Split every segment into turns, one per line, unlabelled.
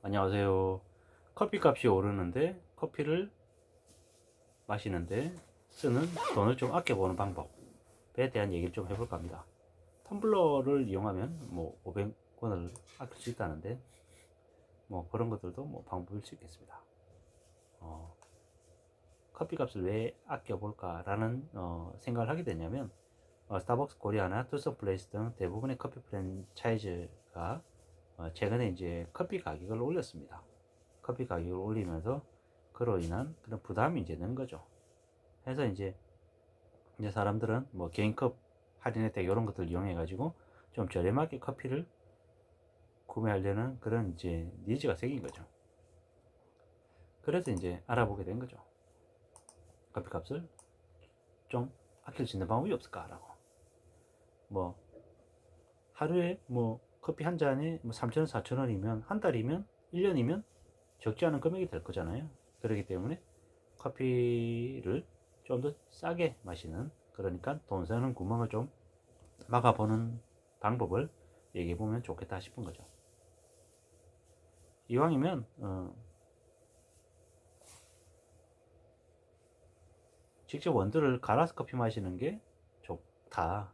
안녕하세요. 커피 값이 오르는데 커피를 마시는데 쓰는 돈을 좀 아껴보는 방법에 대한 얘기를 좀 해볼까 합니다. 텀블러를 이용하면 뭐 500원을 아낄 수 있다는데 뭐 그런 것들도 뭐 방법일 수 있겠습니다. 어, 커피 값을 왜 아껴볼까라는 생각을 하게 되냐면 스타벅스 코리아나 투썸 플레이스 등 대부분의 커피 프랜차이즈가 최근에 이제 커피 가격을 올렸습니다. 커피 가격을 올리면서 그로 인한 그런 부담이 이제 는 거죠. 해서 이제 사람들은 뭐 개인컵 할인 혜택 이런 것들 이용해 가지고 좀 저렴하게 커피를 구매하려는 그런 이제 니즈가 생긴 거죠. 그래서 이제 알아보게 된 거죠. 커피 값을 좀 아낄 수 있는 방법이 없을까라고. 뭐 하루에 뭐 커피 한 잔에 뭐 3,000원, 4,000원이면 한 달이면 1년이면 적지 않은 금액이 될 거잖아요. 그렇기 때문에 커피를 좀 더 싸게 마시는, 그러니까 돈 쓰는 구멍을 좀 막아보는 방법을 얘기해 보면 좋겠다 싶은 거죠. 이왕이면 직접 원두를 갈아서 커피 마시는 게 좋다.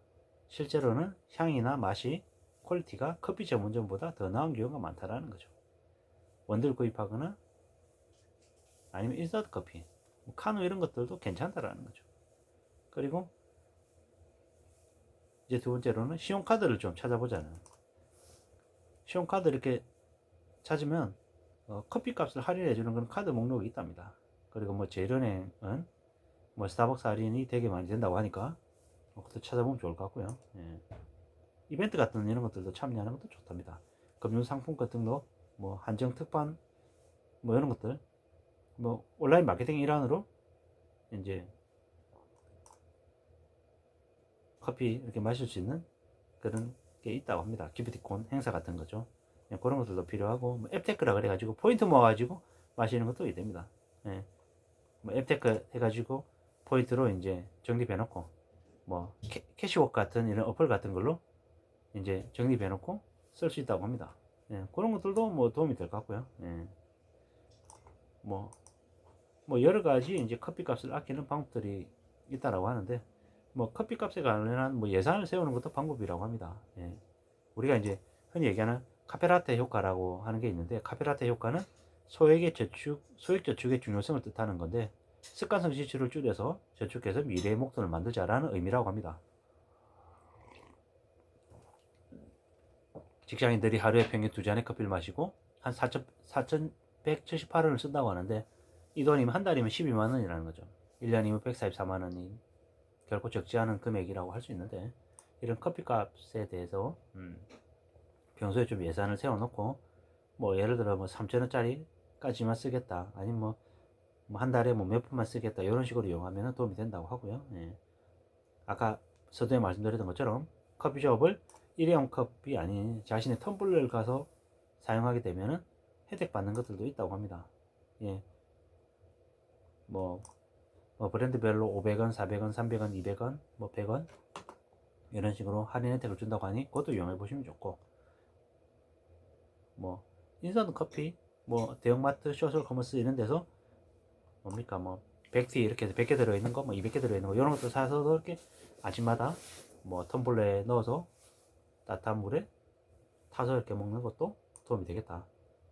실제로는 향이나 맛이 퀄리티가 커피 전문점보다 더 나은 경우가 많다라는 거죠. 원두를 구입하거나 아니면 인스턴트 커피, 뭐 카누 이런 것들도 괜찮다라는 거죠. 그리고 이제 두 번째로는 신용카드를 좀 찾아보자는. 신용카드 이렇게 찾으면 커피 값을 할인해 주는 그런 카드 목록이 있답니다. 그리고 뭐 제일은행은 뭐 스타벅스 할인이 되게 많이 된다고 하니까 그것도 찾아보면 좋을 것 같고요. 예. 이벤트 같은 이런 것들도 참여하는 것도 좋답니다. 금융 상품 같은 거, 뭐 한정 특판, 뭐 이런 것들, 뭐 온라인 마케팅 일환으로 이제 커피 이렇게 마실 수 있는 그런 게 있다고 합니다. 기프티콘 행사 같은 거죠. 예, 그런 것들도 필요하고 뭐 앱테크라 그래가지고 포인트 모아가지고 마시는 것도 있답니다. 예, 뭐 앱테크 해가지고 포인트로 이제 적립해놓고 뭐 캐시워크 같은 이런 어플 같은 걸로 이제 적립해놓고 쓸 수 있다고 합니다. 예, 그런 것들도 뭐 도움이 될 것 같고요. 예, 뭐, 뭐 여러 가지 이제 커피 값을 아끼는 방법들이 있다라고 하는데 뭐 커피 값에 관련한 뭐 예산을 세우는 것도 방법이라고 합니다. 예, 우리가 이제 흔히 얘기하는 카페라테 효과라고 하는 게 있는데 카페라테 효과는 소액 저축의 중요성을 뜻하는 건데 습관성 지출을 줄여서 저축해서 미래의 목돈을 만들자라는 의미라고 합니다. 직장인들이 하루에 평균 2잔의 커피를 마시고 한 4,178원을 쓴다고 하는데 이 돈이면 한 달이면 12만 원이라는 거죠. 1년이면 144만 원이 결코 적지 않은 금액이라고 할 수 있는데 이런 커피 값에 대해서 평소에 좀 예산을 세워놓고 뭐 예를 들어 뭐 3,000원짜리까지만 쓰겠다 아니면 한 달에 뭐 몇 푼만 쓰겠다 이런 식으로 이용하면 도움이 된다고 하고요. 예. 아까 서두에 말씀드렸던 것처럼 커피숍을 일회용 컵이 아닌 자신의 텀블러를 가서 사용하게 되면은 혜택 받는 것들도 있다고 합니다. 예. 뭐, 뭐 브랜드별로 500원, 400원, 300원, 200원, 뭐 100원 이런 식으로 할인 혜택을 준다고 하니 그것도 이용해 보시면 좋고 뭐 인스턴트 커피 뭐 대형마트 쇼스 커머스 이런 데서 뭡니까 뭐 100티 이렇게 해서 100개 들어있는 거 뭐 200개 들어있는 거 이런 것도 사서 이렇게 아침마다 뭐 텀블러에 넣어서 따뜻한 물에 타서 이렇게 먹는 것도 도움이 되겠다.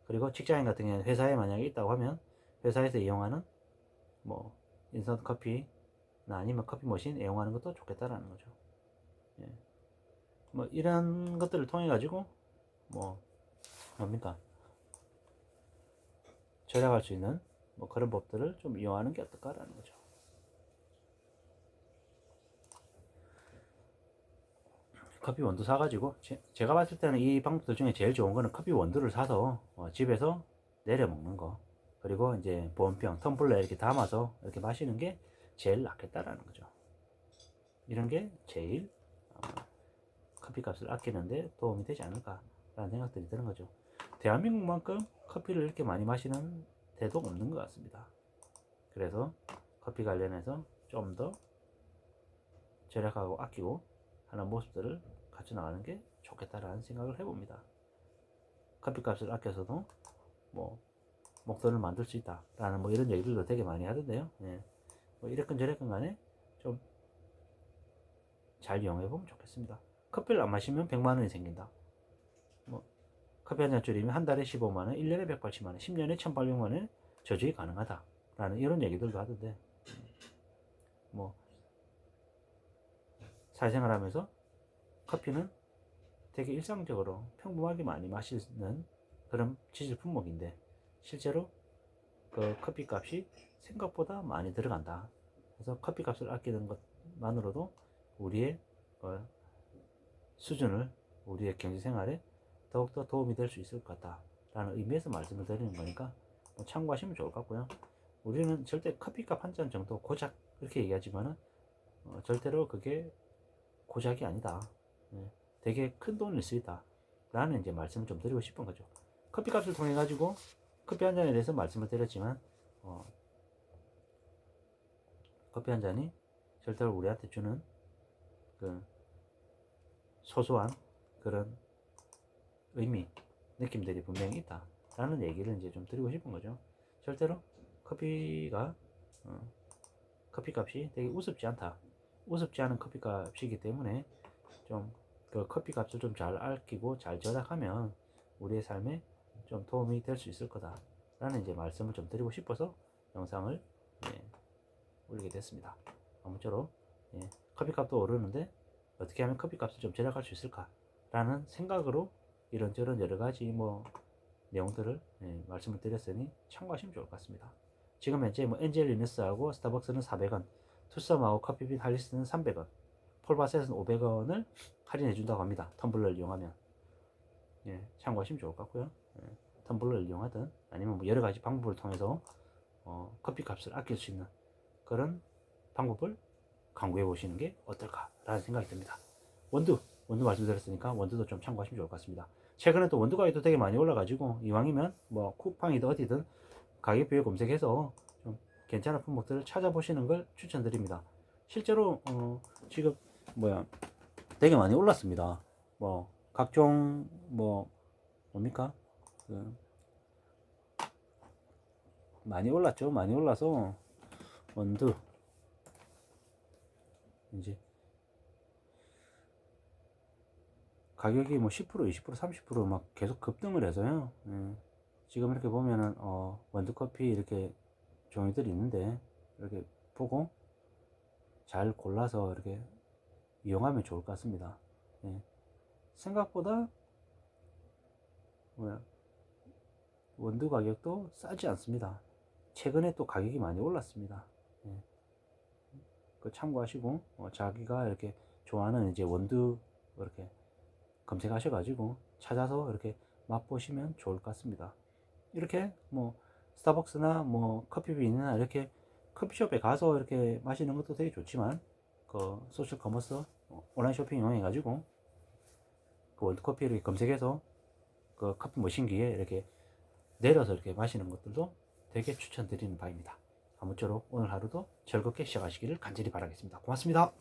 그리고 직장인 같은 경우는 회사에 만약에 있다고 하면 회사에서 이용하는 뭐 인스턴트 커피나 아니면 커피 머신 이용하는 것도 좋겠다라는 거죠. 예. 뭐 이런 것들을 통해 가지고 뭐 뭡니까 절약할 수 있는 뭐 그런 법들을 좀 이용하는 게 어떨까라는 거죠. 커피 원두 사가지고 제가 봤을 때는 이 방법들 중에 제일 좋은 거는 커피 원두를 사서 집에서 내려 먹는 거, 그리고 이제 보온병 텀블러에 이렇게 담아서 이렇게 마시는 게 제일 낫겠다라는 거죠. 이런 게 제일 커피 값을 아끼는데 도움이 되지 않을까라는 생각들이 드는 거죠. 대한민국만큼 커피를 이렇게 많이 마시는 데도 없는 것 같습니다. 그래서 커피 관련해서 좀 더 절약하고 아끼고 하는 모습들을 같이 나가는 게 좋겠다라는 생각을 해봅니다. 커피값을 아껴서도 뭐 목돈을 만들 수 있다라는 뭐 이런 얘기들도 되게 많이 하던데요. 예. 뭐 이랬건 저랬건 간에 좀 잘 이용해 보면 좋겠습니다. 커피를 안 마시면 100만 원이 생긴다. 뭐 커피 한 잔 줄이면 한 달에 15만 원, 1년에 180만 원, 10년에 1,800만 원의 저주가 가능하다라는 이런 얘기들도 하던데, 뭐 사회생활하면서 커피는 되게 일상적으로 평범하게 많이 마시는 그런 지질 품목인데 실제로 그 커피 값이 생각보다 많이 들어간다. 그래서 커피 값을 아끼는 것만으로도 우리의 수준을, 우리의 경제 생활에 더욱더 도움이 될 수 있을 것 같다라는 의미에서 말씀을 드리는 거니까 뭐 참고하시면 좋을 것 같고요. 우리는 절대 커피값 한 잔 정도 고작 이렇게 얘기하지만은 절대로 그게 고작이 아니다. 예, 되게 큰 돈일 수 있다. 라는 이제 말씀을 좀 드리고 싶은 거죠. 커피값을 통해 가지고 커피 한 잔에 대해서 말씀을 드렸지만 커피 한 잔이 절대로 우리한테 주는 그 소소한 그런 의미, 느낌들이 분명히 있다. 라는 얘기를 이제 좀 드리고 싶은 거죠. 절대로 커피가 커피값이 되게 우습지 않다. 우습지 않은 커피값이기 때문에 좀 그 커피값을 좀 잘 아끼고 잘 절약하면 우리의 삶에 좀 도움이 될 수 있을 거다. 라는 이제 말씀을 좀 드리고 싶어서 영상을 올리게 됐습니다. 아무쪼록 커피값도 오르는데 어떻게 하면 커피값을 좀 절약할 수 있을까? 라는 생각으로 이런저런 여러 가지 뭐 내용들을 말씀을 드렸으니 참고하시면 좋을 것 같습니다. 지금 현재 뭐 엔젤 리너스하고 스타벅스는 400원, 투썸하고 커피빈 할리스는 300원, 폴바셋은 500원을 할인해 준다고 합니다. 텀블러를 이용하면 참고하시면 좋을 것 같고요. 텀블러를 이용하든 아니면 뭐 여러 가지 방법을 통해서 커피 값을 아낄 수 있는 그런 방법을 강구해 보시는 게 어떨까라는 생각이 듭니다. 원두 말씀드렸으니까 원두도 좀 참고하시면 좋을 것 같습니다. 최근에 또 원두 가격도 되게 많이 올라가지고 이왕이면 뭐 쿠팡이든 어디든 가격 비교 검색해서 좀 괜찮은 품목들을 찾아보시는 걸 추천드립니다. 실제로 지금 되게 많이 올랐습니다. 뭐 각종 뭡니까 많이 올랐죠. 많이 올라서 원두 이제 가격이 뭐 10%, 20%, 30%막 계속 급등을 해서요. 지금 이렇게 보면은 원두커피 이렇게 종이들이 있는데 이렇게 보고 잘 골라서 이렇게 이용하면 좋을 것 같습니다. 생각보다 원두 가격도 싸지 않습니다. 최근에 또 가격이 많이 올랐습니다. 그 참고하시고 자기가 이렇게 좋아하는 이제 원두 이렇게 검색하셔가지고 찾아서 이렇게 맛보시면 좋을 것 같습니다. 이렇게 뭐 스타벅스나 뭐 커피빈이나 이렇게 커피숍에 가서 이렇게 마시는 것도 되게 좋지만 그 소셜 커머스 온라인 쇼핑 이용해 가지고 그 월드커피를 검색해서 그 커피 머신기에 이렇게 내려서 이렇게 마시는 것들도 되게 추천드리는 바입니다. 아무쪼록 오늘 하루도 즐겁게 시작하시기를 간절히 바라겠습니다. 고맙습니다.